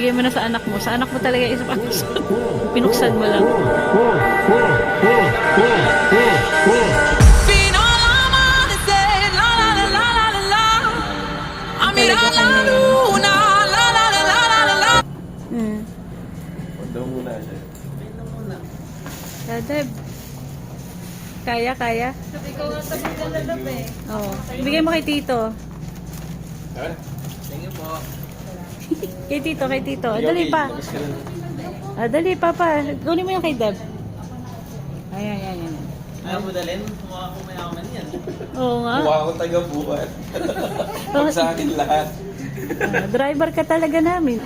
Bigay mo na sa anak mo. Sa anak mo talaga isa pa. Pinuksan mo lang. Daw muna siya. Deb. Kaya? Ikaw nga sabi ka na lab eh. Oo. Ibigay mo kay Tito. Thank you po. Kay Tito. Dali pa. Dali, Papa. Kunin mo yung kay Deb. Ayan. Ayaw mo dalhin? Mukha ko mayaman yan. Oo nga. Mukha akong taga-buhat. Pag sa akin lahat. Driver ka talaga namin.